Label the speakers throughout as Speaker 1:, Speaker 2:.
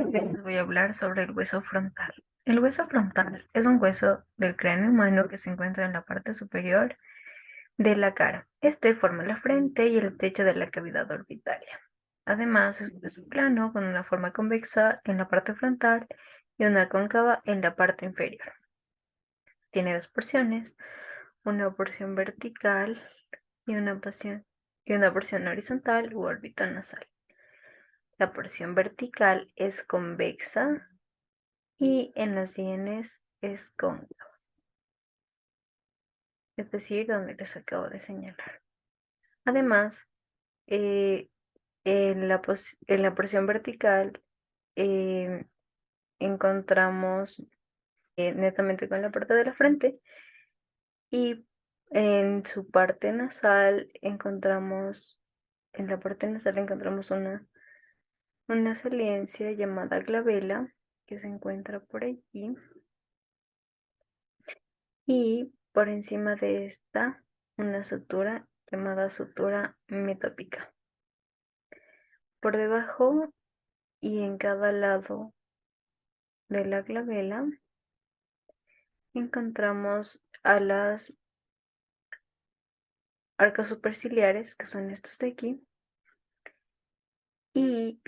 Speaker 1: Les voy a hablar sobre el hueso frontal. El hueso frontal es un hueso del cráneo humano que se encuentra en la parte superior de la cara. Este forma la frente y el techo de la cavidad orbitaria. Además, es un hueso plano con una forma convexa en la parte frontal y una cóncava en la parte inferior. Tiene dos porciones, una porción vertical y una porción horizontal u órbita nasal. La porción vertical es convexa y en los sienes es cóncava, es decir, donde les acabo de señalar. Además, eh, en la porción vertical eh, encontramos netamente con la parte de la frente y en su parte nasal encontramos una saliencia llamada glabela que se encuentra por allí. Y por encima de esta una sutura llamada sutura metópica. Por debajo y en cada lado de la glabela encontramos a las arcos superciliares, que son estos de aquí, y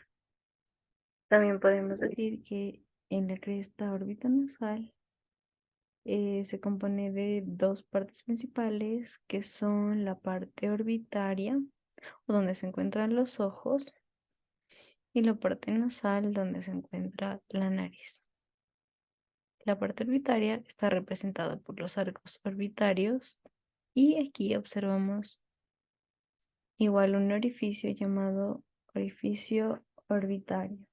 Speaker 1: también podemos decir que en la cresta órbita nasal se compone de dos partes principales, que son la parte orbitaria, donde se encuentran los ojos, y la parte nasal donde se encuentra la nariz. La parte orbitaria está representada por los arcos orbitarios y aquí observamos igual un orificio llamado orificio orbitario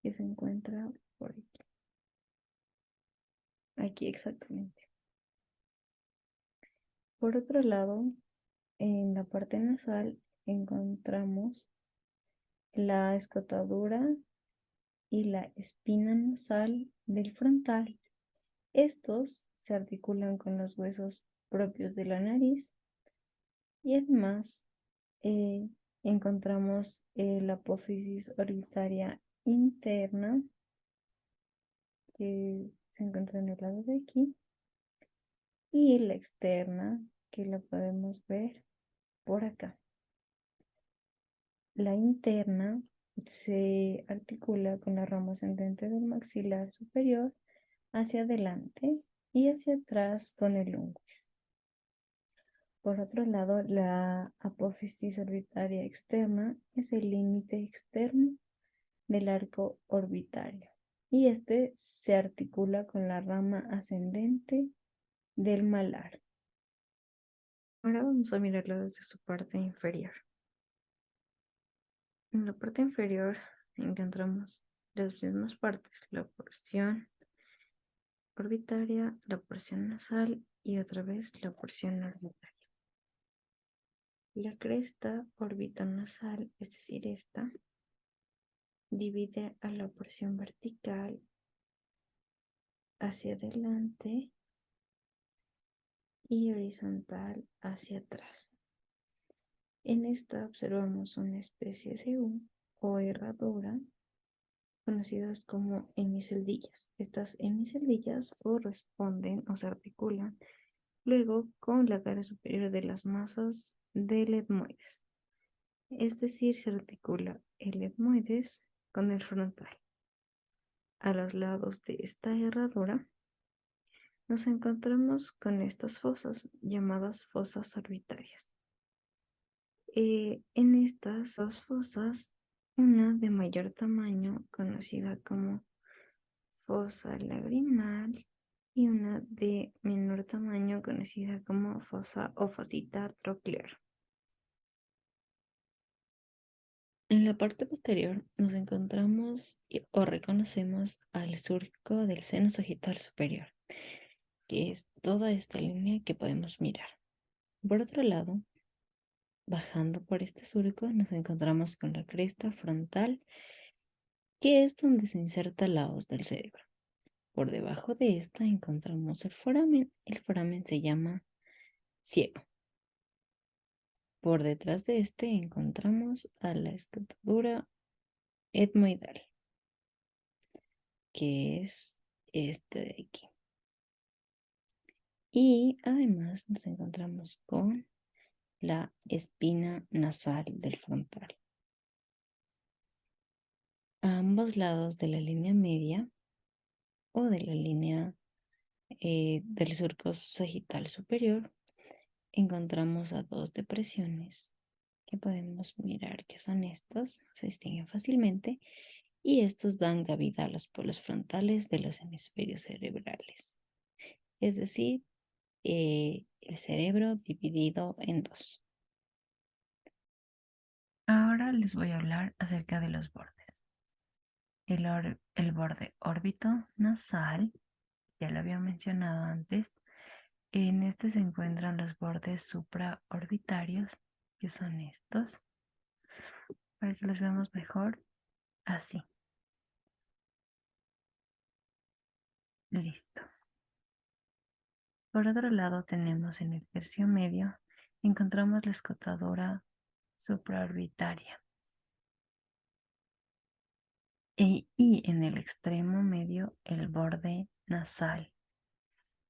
Speaker 1: que se encuentra por aquí exactamente. Por otro lado, en la parte nasal encontramos la escotadura y la espina nasal del frontal. Estos se articulan con los huesos propios de la nariz y además eh, encontramos la apófisis orbitaria interna que se encuentra en el lado de aquí y la externa que la podemos ver por acá. La interna se articula con la rama ascendente del maxilar superior hacia adelante y hacia atrás con el unguis. Por otro lado, la apófisis orbitaria externa es el límite externo del arco orbitario y este se articula con la rama ascendente del malar. Ahora vamos a mirarlo desde su parte inferior. En la parte inferior encontramos las mismas partes, la porción orbitaria, la porción nasal y otra vez la porción orbitaria. La cresta orbitonasal, es decir, esta, divide a la porción vertical hacia adelante y horizontal hacia atrás. En esta observamos una especie de U o herradura conocidas como hemiceldillas. Estas hemiceldillas corresponden o se articulan luego con la cara superior de las masas del etmoides. Es decir, se articula el etmoides con el frontal. A los lados de esta herradura nos encontramos con estas fosas llamadas fosas orbitarias. En estas dos fosas, una de mayor tamaño, conocida como fosa lagrimal, y una de menor tamaño, conocida como fosa o fosita troclear. En la parte posterior nos encontramos o reconocemos al surco del seno sagital superior, que es toda esta línea que podemos mirar. Por otro lado, bajando por este surco, nos encontramos con la cresta frontal, que es donde se inserta la hoz del cerebro. Por debajo de esta encontramos el foramen. El foramen se llama ciego. Por detrás de este encontramos a la escotadura etmoidal. que es este de aquí. Y además nos encontramos con la espina nasal del frontal. A ambos lados de la línea media o de la línea del surco sagital superior encontramos a dos depresiones que podemos mirar que son estos, se distinguen fácilmente y estos dan cabida a los polos frontales de los hemisferios cerebrales, es decir, el cerebro dividido en dos. Ahora les voy a hablar acerca de los bordes. El borde órbito nasal, ya lo había mencionado antes, en este se encuentran los bordes supraorbitarios, que son estos, para que los veamos mejor, así. Listo. Por otro lado tenemos en el tercio medio, encontramos la escotadura supraorbitaria. Y en el extremo medio el borde nasal,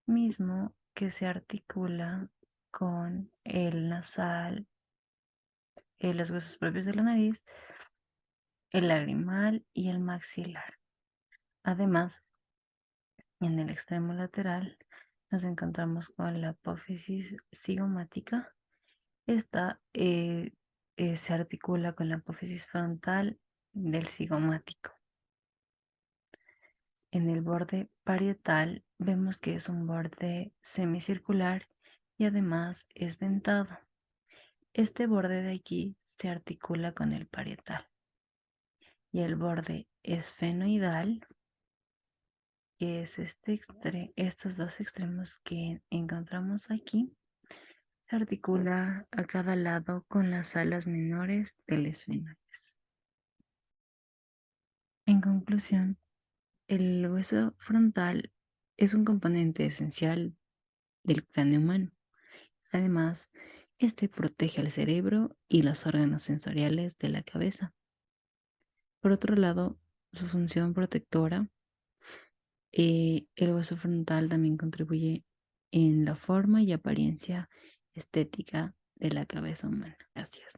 Speaker 1: mismo que se articula con el nasal, los huesos propios de la nariz, el lagrimal y el maxilar. Además, en el extremo lateral nos encontramos con la apófisis cigomática. Esta se articula con la apófisis frontal del cigomático. En el borde parietal vemos que es un borde semicircular y además es dentado. Este borde de aquí se articula con el parietal. Y el borde esfenoidal, que es estos dos extremos que encontramos aquí, se articula a cada lado con las alas menores del esfenoides. En conclusión, el hueso frontal es un componente esencial del cráneo humano. Además, este protege al cerebro y los órganos sensoriales de la cabeza. Por otro lado, su función protectora, el hueso frontal también contribuye en la forma y apariencia estética de la cabeza humana. Gracias.